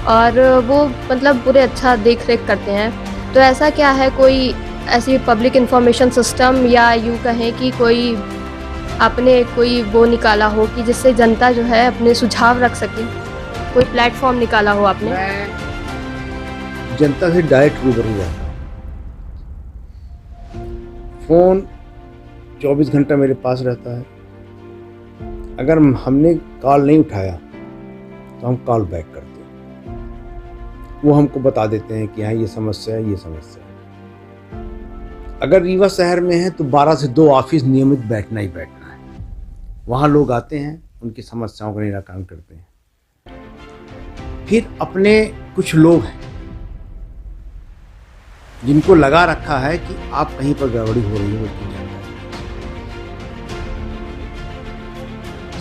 और वो मतलब पूरे अच्छा देख रेख करते हैं। तो ऐसा क्या है, कोई ऐसी पब्लिक इन्फॉर्मेशन सिस्टम या यूँ कहें कि कोई आपने कोई वो निकाला हो कि जिससे जनता जो है अपने सुझाव रख सके? कोई प्लेटफॉर्म निकाला हो आपने? मैं जनता से डायरेक्ट रूबरू रहता हूँ। फ़ोन 24 घंटा मेरे पास रहता है। अगर हमने कॉल नहीं उठाया तो हम कॉल बैक करते हैं। वो हमको बता देते हैं कि हाँ ये समस्या है, ये समस्या है। अगर रीवा शहर में है तो 12 से 2 ऑफिस नियमित बैठना ही बैठना है। वहाँ लोग आते हैं, उनकी समस्याओं का निराकरण करते हैं। फिर अपने कुछ लोग हैं जिनको लगा रखा है कि आप कहीं पर गड़बड़ी हो रही है, उसकी जानकारी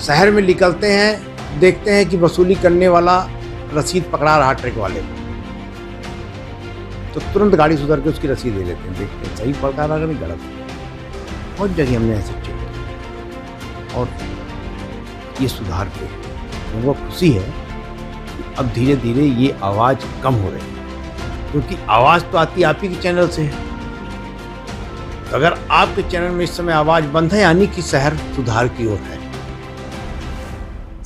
शहर में निकलते हैं, देखते हैं कि वसूली करने वाला रसीद पकड़ा रहा ट्रक वाले को, तो तुरंत गाड़ी सुधार के उसकी रसीद ले लेते हैं। देखते हैं सही पकड़ा रहा नहीं गलत। बहुत जगह हमने ऐसे चेक किया और ये सुधार के वो खुशी है कि अब धीरे धीरे ये आवाज़ कम हो रही है, क्योंकि आवाज़ तो आती आप ही के चैनल से है। तो अगर आपके चैनल में इस समय आवाज़ बंद है, यानी कि शहर सुधार की ओर है।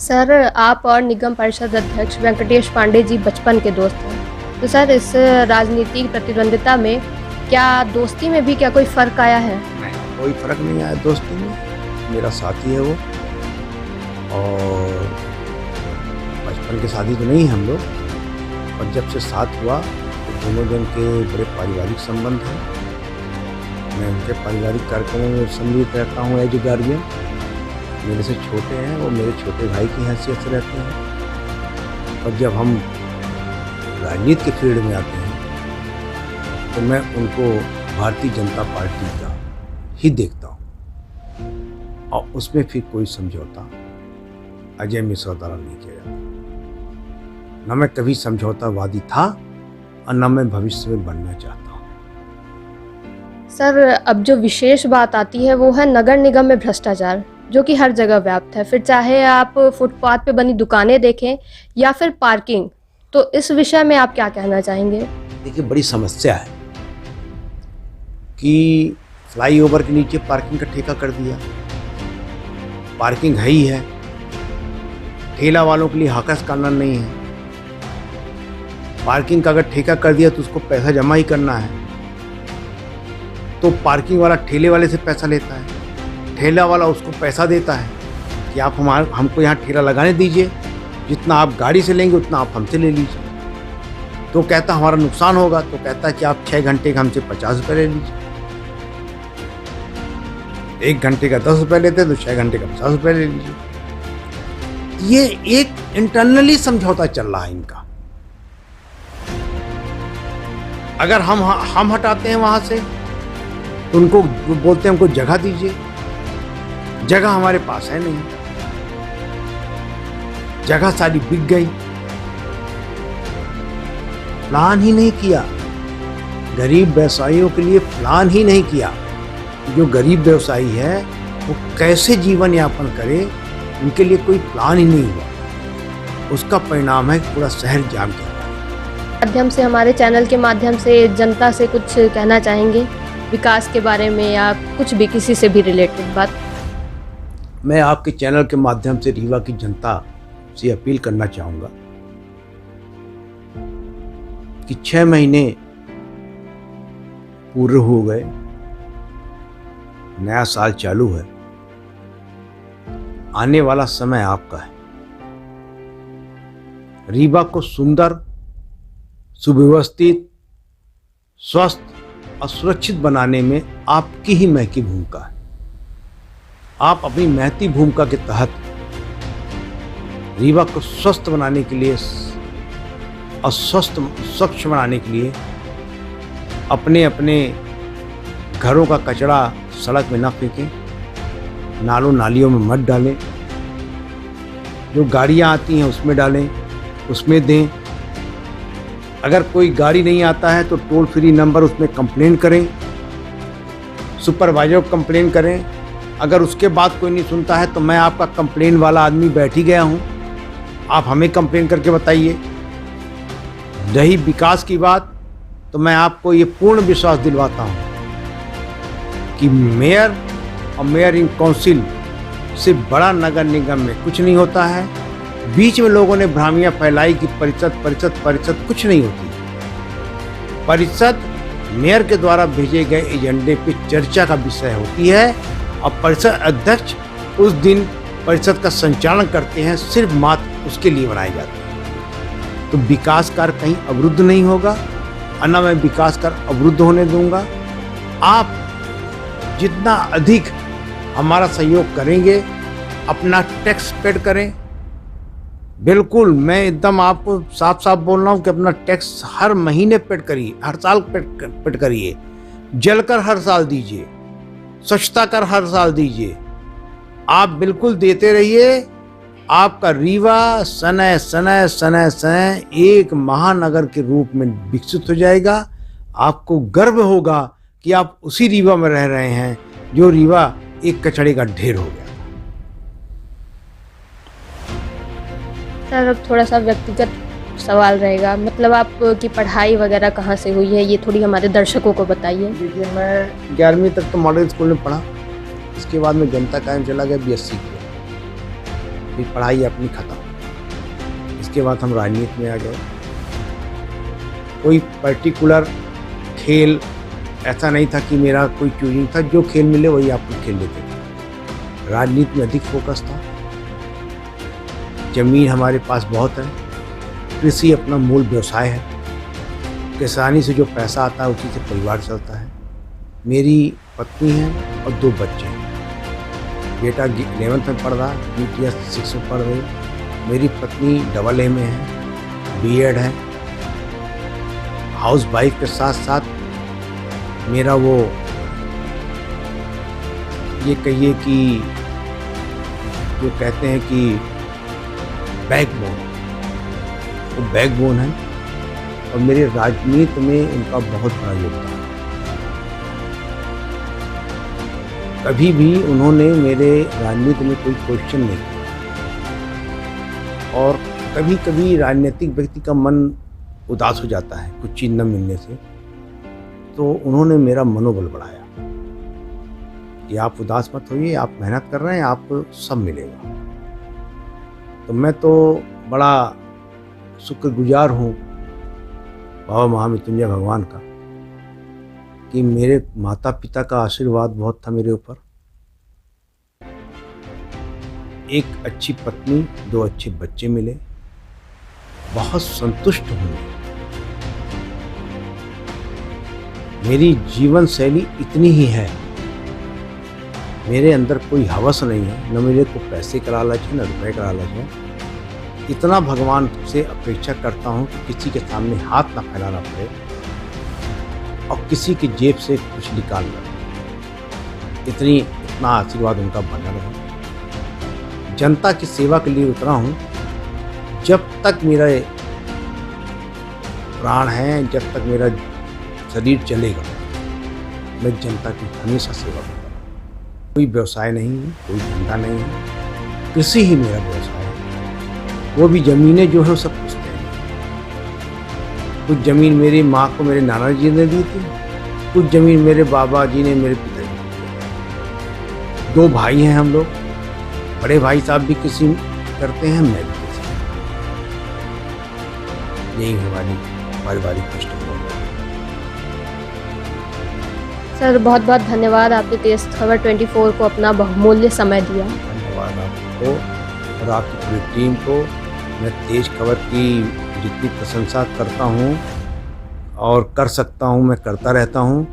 सर, आप और निगम परिषद अध्यक्ष वेंकटेश पांडे जी बचपन के दोस्त हैं, तो सर इस राजनीतिक प्रतिद्वंदिता में क्या दोस्ती में भी क्या कोई फ़र्क आया है? नहीं, कोई फ़र्क नहीं आया दोस्ती में। मेरा साथी है वो, और बचपन के साथी तो नहीं हम लोग, और जब से साथ हुआ तो दोनों जन के बड़े पारिवारिक संबंध हैं। मैं उनके पारिवारिक कार्यक्रमों में सम्मिलित रहता हूँ एज ए गार्जियन। मेरे से छोटे हैं, वो मेरे छोटे भाई की हैसियत से रहते हैं। और जब हम राजनीति के फील्ड में आते हैं तो मैं उनको भारतीय जनता पार्टी का ही देखता हूँ, और उसमें फिर कोई समझौता अजय मिश्रा द्वारा नहीं किया जाता। न मैं कभी समझौतावादी था और न मैं भविष्य में बनना चाहता हूँ। सर, अब जो विशेष बात आती है वो है नगर निगम में भ्रष्टाचार, जो कि हर जगह व्याप्त है। फिर चाहे आप फुटपाथ पे बनी दुकानें देखें या फिर पार्किंग, तो इस विषय में आप क्या कहना चाहेंगे? देखिए, बड़ी समस्या है कि फ्लाईओवर के नीचे पार्किंग का ठेका कर दिया। पार्किंग है ही है, ठेला वालों के लिए हाकस कानून नहीं है। पार्किंग का अगर ठेका कर दिया तो उसको पैसा जमा ही करना है, तो पार्किंग वाला ठेले वाले से पैसा लेता है, ठेला वाला उसको पैसा देता है कि आप हमको यहाँ ठेला लगाने दीजिए, जितना आप गाड़ी से लेंगे उतना आप हमसे ले लीजिए। तो कहता हमारा नुकसान होगा, तो कहता है कि आप 6 घंटे का हमसे 50 रुपये ले लीजिए। 1 घंटे का 10 रुपये लेते तो 6 घंटे का 50 रुपये ले लीजिए। ये एक इंटरनली समझौता चल रहा है इनका। अगर हम हटाते हैं वहां से तो उनको बोलते हैं हमको जगह दीजिए। जगह हमारे पास है नहीं, जगह सारी बिक गई। प्लान ही नहीं किया, गरीब व्यवसायियों के लिए प्लान ही नहीं किया। जो गरीब व्यवसायी है वो कैसे जीवन यापन करे, उनके लिए कोई प्लान ही नहीं हुआ। उसका परिणाम है पूरा शहर जाम गया। माध्यम से, हमारे चैनल के माध्यम से जनता से कुछ कहना चाहेंगे विकास के बारे में, या कुछ भी किसी से भी रिलेटेड बात? मैं आपके चैनल के माध्यम से रीवा की जनता से अपील करना चाहूँगा कि 6 महीने पूरे हो गए, नया साल चालू है। आने वाला समय आपका है। रीवा को सुंदर, सुव्यवस्थित, स्वस्थ और सुरक्षित बनाने में आपकी ही महती भूमिका है। आप अपनी महती भूमिका के तहत रीवा को स्वस्थ बनाने के लिए और स्वच्छ बनाने के लिए अपने अपने घरों का कचरा सड़क में ना फेंकें, नालों नालियों में मत डालें, जो गाड़ियाँ आती हैं उसमें डालें, उसमें दें। अगर कोई गाड़ी नहीं आता है तो टोल फ्री नंबर उसमें कंप्लेन करें, सुपरवाइजर को कंप्लेन करें। अगर उसके बाद कोई नहीं सुनता है तो मैं आपका कंप्लेन वाला आदमी बैठ ही गया हूँ, आप हमें कंप्लेन करके बताइए। रही विकास की बात, तो मैं आपको ये पूर्ण विश्वास दिलवाता हूँ कि मेयर और मेयर इन काउंसिल से बड़ा नगर निगम में कुछ नहीं होता है। बीच में लोगों ने भ्रामियां फैलाई कि परिषद कुछ नहीं होती। परिषद मेयर के द्वारा भेजे गए एजेंडे पे चर्चा का विषय होती है और परिषद अध्यक्ष उस दिन परिषद का संचालन करते हैं, सिर्फ मात्र उसके लिए बनाए जाते हैं। तो विकास कार्य कहीं अवरुद्ध नहीं होगा और न मैं विकास कार्य अवरुद्ध होने दूंगा। आप जितना अधिक हमारा सहयोग करेंगे, अपना टैक्स पेड करें। बिल्कुल, मैं एकदम आपको साफ साफ बोल रहा हूँ कि अपना टैक्स हर महीने पेड करिए, हर साल पेड करिए। जलकर हर साल दीजिए, स्वच्छता कर हर साल दीजिए। आप बिल्कुल देते रहिए। आपका रीवा सनय सनय सनय सनय एक महानगर के रूप में विकसित हो जाएगा। आपको गर्व होगा कि आप उसी रीवा में रह रहे हैं जो रीवा एक कचड़े का ढेर हो गया। सर, अब थोड़ा सा व्यक्तिगत सवाल रहेगा, मतलब आपकी पढ़ाई वगैरह कहाँ से हुई है, ये थोड़ी हमारे दर्शकों को बताइए। देखिए, मैं 11वीं तक तो मॉडल स्कूल में पढ़ा, इसके बाद मैं जनता कायम चला गया, BSc किया, फिर पढ़ाई अपनी खत्म। इसके बाद हम राजनीति में आ गए। कोई पर्टिकुलर खेल ऐसा नहीं था कि मेरा कोई चूजिंग था, जो खेल मिले वही आप खेल लेते थे। राजनीति में अधिक फोकस था। ज़मीन हमारे पास बहुत है, कृषि अपना मूल व्यवसाय है। किसानी से जो पैसा आता है उसी से परिवार चलता है। मेरी पत्नी है और 2 बच्चे हैं। बेटा 11th में पढ़ रहा, बेटियाँ 6 में पढ़ रही। मेरी पत्नी AA में है, B.Ed है। हाउस वाइफ के साथ साथ मेरा वो ये कहिए कि जो कहते हैं कि बैकबोन, वो बैकबोन है और मेरे राजनीति में उनका बहुत बड़ा योगदान है। कभी भी उन्होंने मेरे राजनीति में कोई क्वेश्चन नहीं किया और कभी कभी राजनीतिक व्यक्ति का मन उदास हो जाता है कुछ चीज़ न मिलने से, तो उन्होंने मेरा मनोबल बढ़ाया कि आप उदास मत होइए, आप मेहनत कर रहे हैं, आपको सब मिलेगा। तो मैं तो बड़ा शुक्रगुजार हूँ बाबा महामृत्युंजय भगवान का कि मेरे माता पिता का आशीर्वाद बहुत था मेरे ऊपर। एक अच्छी पत्नी, 2 अच्छे बच्चे मिले, बहुत संतुष्ट हूँ। मेरी जीवन शैली इतनी ही है, मेरे अंदर कोई हवस नहीं है, न मेरे को पैसे का लालच है न रुपए का लालच है। इतना भगवान से अपेक्षा करता हूँ कि किसी के सामने हाथ ना फैलाना पड़े और किसी की जेब से कुछ निकालना, इतना आशीर्वाद उनका बना रहे। जनता की सेवा के लिए उतरा हूँ। जब तक मेरा प्राण है, जब तक मेरा शरीर चलेगा, मैं जनता की हमेशा सेवा करूँगा। कोई व्यवसाय नहीं है, कोई धंधा नहीं है, कृषि ही मेरा व्यवसाय है। वो भी ज़मीनें जो है सब कुछ हैं। कुछ ज़मीन मेरी माँ को मेरे नाना जी ने दी थी, कुछ ज़मीन मेरे बाबा जी ने मेरे पिताजी को दी। 2 भाई हैं हम लोग, बड़े भाई साहब भी कृषि करते हैं, मैं भी कृषि। यही हमारी पारिवारिक पृष्ठभूमि है। सर बहुत बहुत धन्यवाद, आपने तेज खबर 24 को अपना बहुमूल्य समय दिया। धन्यवाद आपको और आपकी पूरी टीम को। मैं तेज खबर की जितनी प्रशंसा करता हूँ और कर सकता हूँ मैं करता रहता हूँ,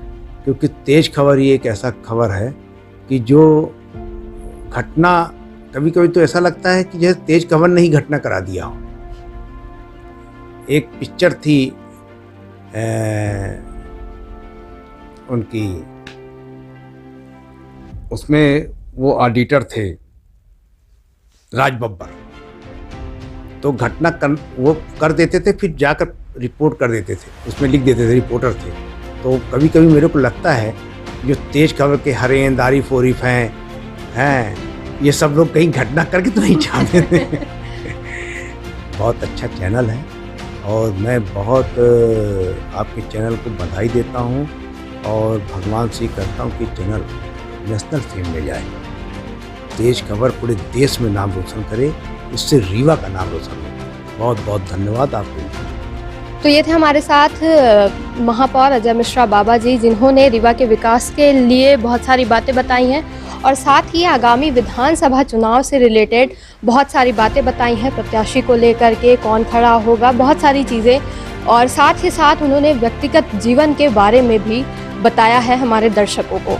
क्योंकि तेज खबर ही एक ऐसा खबर है कि जो घटना, कभी कभी तो ऐसा लगता है कि जैसे तेज खबर ने ही घटना करा दिया हो। एक पिक्चर थी उनकी, उसमें वो ऑडिटर थे राज बब्बर, तो घटना वो कर देते थे, फिर जाकर रिपोर्ट कर देते थे, उसमें लिख देते थे, रिपोर्टर थे। तो कभी कभी मेरे को लगता है जो तेज खबर के हरेंद्र आरिफ ओरिफ हैं ये सब लोग कहीं घटना करके तो नहीं चाहते थे। बहुत अच्छा चैनल है और मैं बहुत आपके चैनल को बधाई देता हूँ और भगवान से करता हूँ कि चैनल नेशनल फेम में जाए, तेज खबर पूरे देश में नाम रोशन करे, इससे रीवा का नाम रोशन हो। बहुत बहुत धन्यवाद आपको। तो ये थे हमारे साथ महापौर अजय मिश्रा बाबा जी, जिन्होंने रीवा के विकास के लिए बहुत सारी बातें बताई हैं और साथ ही आगामी विधानसभा चुनाव से रिलेटेड बहुत सारी बातें बताई हैं, प्रत्याशी को लेकर के, कौन खड़ा होगा, बहुत सारी चीज़ें, और साथ ही साथ उन्होंने व्यक्तिगत जीवन के बारे में भी बताया है हमारे दर्शकों को।